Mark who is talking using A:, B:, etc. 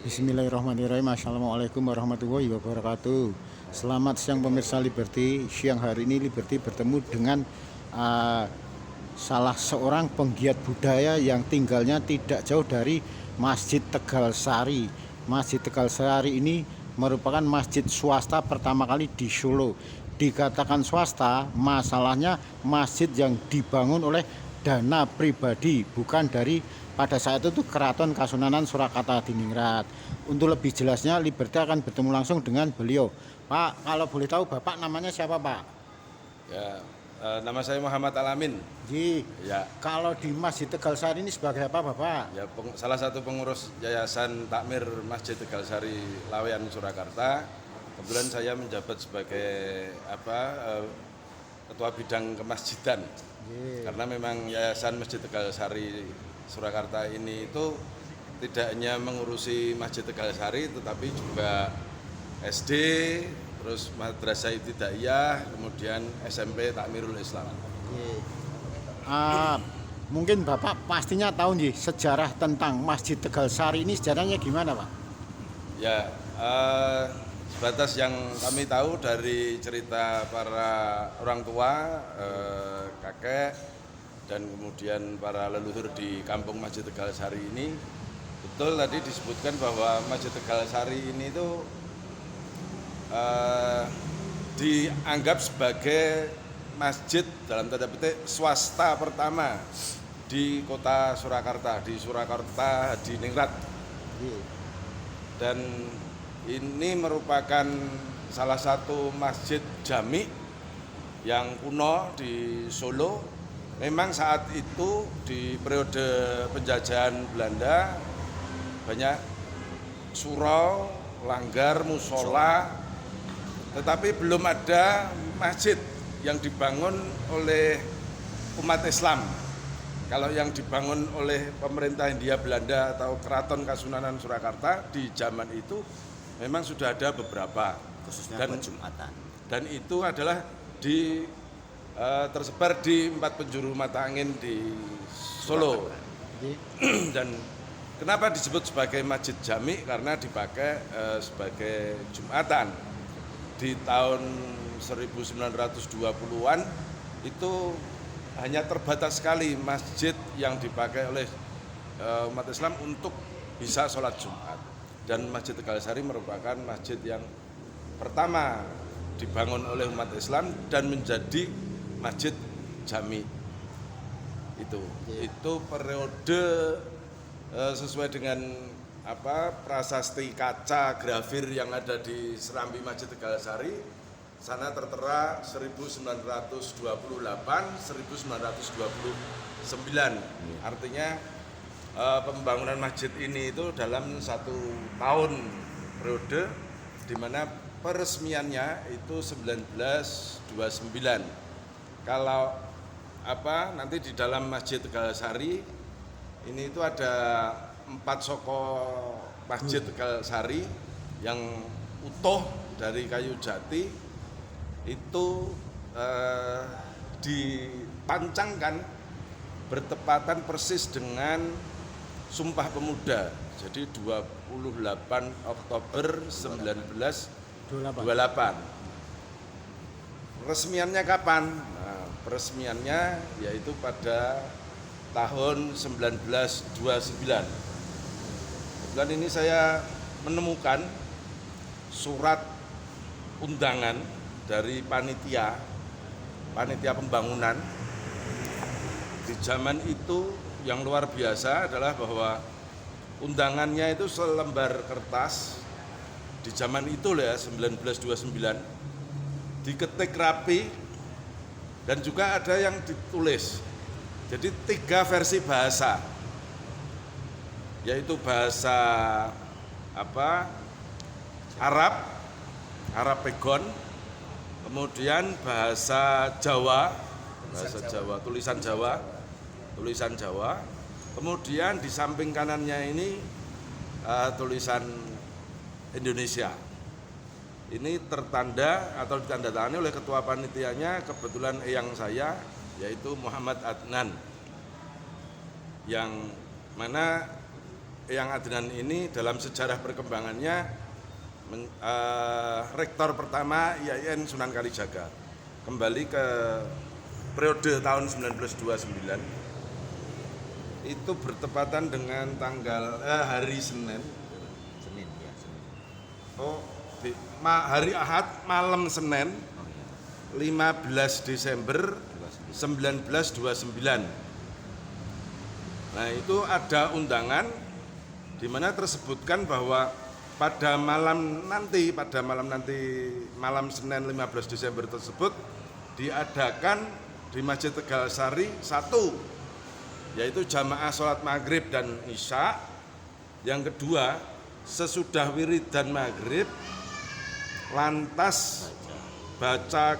A: Bismillahirrahmanirrahim. Assalamualaikum warahmatullahi wabarakatuh. Selamat siang pemirsa Liberty. Siang hari ini Liberty bertemu dengan uh, salah seorang penggiat budaya yang tinggalnya tidak jauh dari Masjid Tegal Sari. Masjid Tegal Sari ini merupakan masjid swasta pertama kali di Solo. Dikatakan swasta, masalahnya masjid yang dibangun oleh dana pribadi, bukan dari pada saat itu Keraton Kasunanan Surakarta Diningrat. Untuk lebih jelasnya Liberty akan bertemu langsung dengan beliau. Pak, kalau boleh tahu Bapak namanya siapa, Pak?
B: Ya, nama saya Muhammad Alamin.
A: Ji,
B: Ya,
A: kalau di Masjid Tegal Sari ini sebagai apa, Bapak?
B: ya salah satu pengurus Yayasan Takmir Masjid Tegal Sari Laweyan Surakarta. Kebetulan saya menjabat sebagai ketua bidang kemasjidan. Karena memang Yayasan Masjid Tegal Sari Surakarta ini itu tidak hanya mengurusi Masjid Tegal Sari, tetapi juga SD, terus Madrasah Ibtidaiyah, kemudian SMP Takmirul Islam.
A: Mungkin Bapak pastinya tahu nih sejarah tentang Masjid Tegal Sari ini, sejarahnya gimana, Pak?
B: Ya, sebatas yang kami tahu dari cerita para orang tua, kakek, dan kemudian para leluhur di kampung Masjid Tegal Sari ini, betul tadi disebutkan bahwa Masjid Tegal Sari ini itu dianggap sebagai masjid dalam tanda petik swasta pertama di kota Surakarta, di Surakarta Hadiningrat. Dan ini merupakan salah satu masjid jami yang kuno di Solo. Memang saat itu di periode penjajahan Belanda banyak surau, langgar, musola, tetapi belum ada masjid yang dibangun oleh umat Islam. Kalau yang dibangun oleh pemerintah Hindia Belanda atau Keraton Kasunanan Surakarta di zaman itu memang sudah ada beberapa,
C: khususnya buat Jumatan.
B: Dan itu adalah tersebar di 4 penjuru mata angin di Solo. Dan kenapa disebut sebagai masjid jami? Karena dipakai sebagai Jumatan. Di tahun 1920-an itu hanya terbatas sekali masjid yang dipakai oleh umat Islam untuk bisa sholat Jumat. Dan Masjid Tegal Sari merupakan masjid yang pertama dibangun oleh umat Islam dan menjadi masjid jami. Itu periode sesuai dengan prasasti kaca grafir yang ada di serambi Masjid Tegal Sari. Sana tertera 1928-1929. Artinya pembangunan masjid ini itu dalam 1 tahun periode, di mana peresmiannya itu 1929. Kalau nanti di dalam Masjid Tegal Sari ini itu ada 4 soko Masjid Tegal Sari yang utuh dari kayu jati, itu dipancangkan bertepatan persis dengan Sumpah Pemuda. Jadi 28 Oktober 1928. Resmiannya kapan? Nah, peresmiannya yaitu pada tahun 1929. Kemudian ini saya menemukan surat undangan dari panitia pembangunan. Di zaman itu yang luar biasa adalah bahwa undangannya itu selembar kertas. Di zaman itu lah ya, 1929, diketik rapi dan juga ada yang ditulis. Jadi 3 versi bahasa, yaitu bahasa Arab Pegon, kemudian bahasa Jawa, tulisan Jawa, kemudian di samping kanannya ini tulisan Indonesia. Ini tertanda atau ditandatangani oleh ketua panitianya, kebetulan eyang saya, yaitu Muhammad Adnan, yang mana Eyang Adnan ini dalam sejarah perkembangannya rektor pertama IAIN Sunan Kalijaga. Kembali ke periode tahun 1929 itu bertepatan dengan tanggal hari Senin.
C: Senin ya, Senin.
B: Hari Ahad malam Senin
C: Oh iya.
B: 15 Desember 1929. Nah, itu ada undangan di mana tersebutkan bahwa pada malam nanti malam Senin 15 Desember tersebut diadakan di Masjid Tegal Sari 1, yaitu jamaah sholat maghrib dan isya. Yang kedua, sesudah wiridan maghrib lantas baca